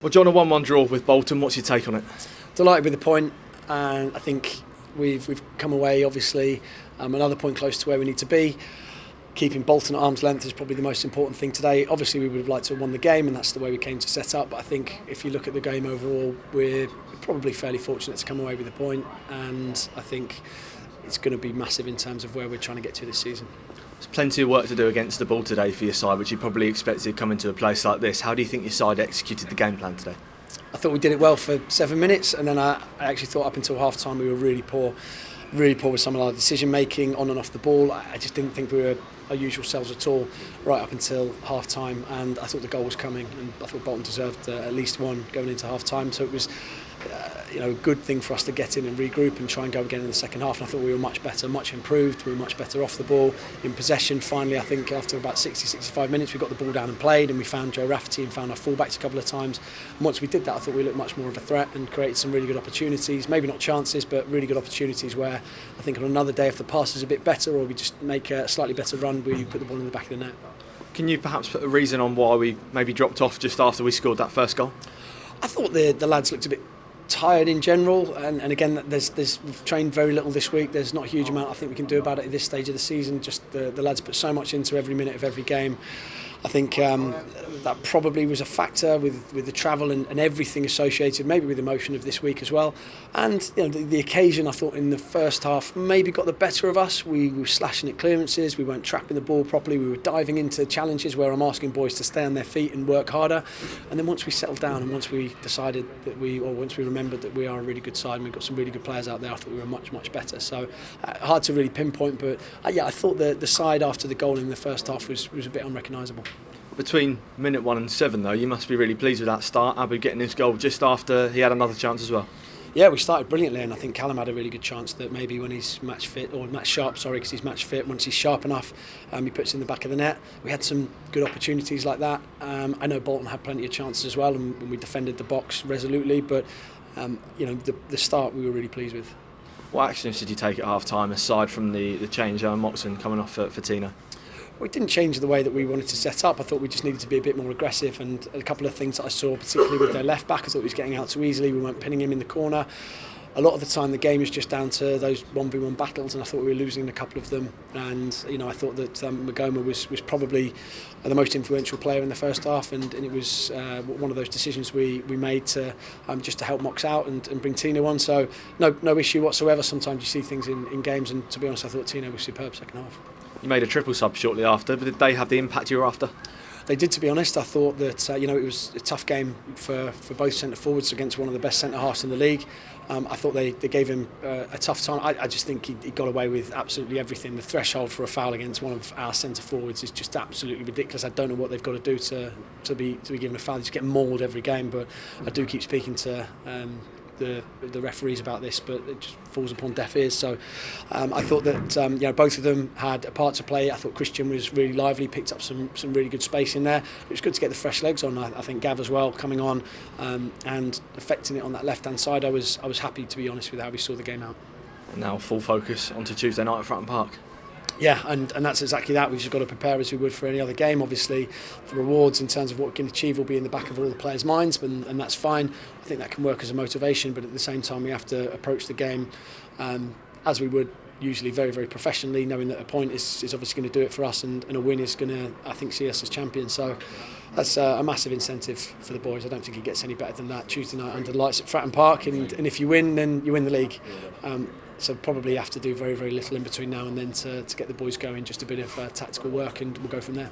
Well, John, a 1-1 draw with Bolton. What's your take on it? Delighted with the point, and I think we've come away, obviously, another point close to where we need to be. Keeping Bolton at arm's length is probably the most important thing today. Obviously, we would have liked to have won the game, and that's the way we came to set up. But I think if you look at the game overall, we're probably fairly fortunate to come away with the point, and I think it's going to be massive in terms of where we're trying to get to this season. There's plenty of work to do against the ball today for your side, which you probably expected coming to a place like this. How do you think your side executed the game plan today? I thought we did it well for 7 minutes, and then I actually thought up until half time we were really poor with some of our decision making on and off the ball. I just didn't think we were our usual selves at all right up until half time, and I thought the goal was coming, and I thought Bolton deserved at least one going into half time, so it was a good thing for us to get in and regroup and try and go again in the second half. And I thought we were much better, much improved. We were much better off the ball, in possession. Finally, I think after about 60-65 minutes we got the ball down and played, and we found Joe Rafferty and found our fullbacks a couple of times, and once we did that I thought we looked much more of a threat and created some really good opportunities, maybe not chances but really good opportunities where I think on another day, if the pass is a bit better or we just make a slightly better run, we put the ball in the back of the net. Can you perhaps put a reason on why we maybe dropped off just after we scored that first goal? I thought the lads looked a bit tired in general, and again we've trained very little this week. There's not a huge amount I think we can do about it at this stage of the season. Just the lads put so much into every minute of every game. I think that probably was a factor with the travel and everything associated, maybe with the emotion of this week as well. And the occasion, I thought in the first half maybe got the better of us. We were slashing at clearances, we weren't trapping the ball properly, we were diving into challenges where I'm asking boys to stay on their feet and work harder. And then once we settled down and once we decided that once we remembered that we are a really good side and we've got some really good players out there, I thought we were much, much better. So hard to really pinpoint, but I thought the side after the goal in the first half was a bit unrecognisable. Between minute 1 and 7 though, you must be really pleased with that start. Abu getting his goal just after he had another chance as well. Yeah, we started brilliantly, and I think Callum had a really good chance that maybe when he's match sharp, because he's match fit, once he's sharp enough, he puts it in the back of the net. We had some good opportunities like that. I know Bolton had plenty of chances as well, and we defended the box resolutely, but the start we were really pleased with. What actions did you take at half time aside from the change, Moxon coming off for Tino? We didn't change the way that we wanted to set up. I thought we just needed to be a bit more aggressive, and a couple of things that I saw, particularly with their left back, I thought he was getting out too easily. We weren't pinning him in the corner. A lot of the time the game is just down to those 1v1 battles, and I thought we were losing a couple of them. And I thought that Magoma was probably the most influential player in the first half, and it was one of those decisions we made to just to help Mox out and bring Tino on. So no issue whatsoever. Sometimes you see things in games, and to be honest I thought Tino was superb second half. You made a triple sub shortly after, but did they have the impact you were after? They did, to be honest. I thought that it was a tough game for both centre forwards against one of the best centre halves in the league. I thought they gave him a tough time. I just think he got away with absolutely everything. The threshold for a foul against one of our centre forwards is just absolutely ridiculous. I don't know what they've got to do to be given a foul. They just get mauled every game. But I do keep speaking to the referees about this, but it just falls upon deaf ears. So I thought that both of them had a part to play. I thought Christian was really lively, picked up some really good space in there. It was good to get the fresh legs on. I think Gav as well coming on and affecting it on that left hand side. I was happy, to be honest, with how we saw the game out. And now full focus onto Tuesday night at Fratton Park. Yeah, and that's exactly that. We've just got to prepare as we would for any other game. Obviously, the rewards in terms of what we can achieve will be in the back of all the players' minds, and that's fine. I think that can work as a motivation, but at the same time, we have to approach the game as we would usually, very, very professionally, knowing that a point is obviously going to do it for us, and a win is going to, I think, see us as champions. So that's a massive incentive for the boys. I don't think it gets any better than that. Tuesday night under the lights at Fratton Park, and if you win, then you win the league. So probably have to do very, very little in between now and then to get the boys going, just a bit of tactical work, and we'll go from there.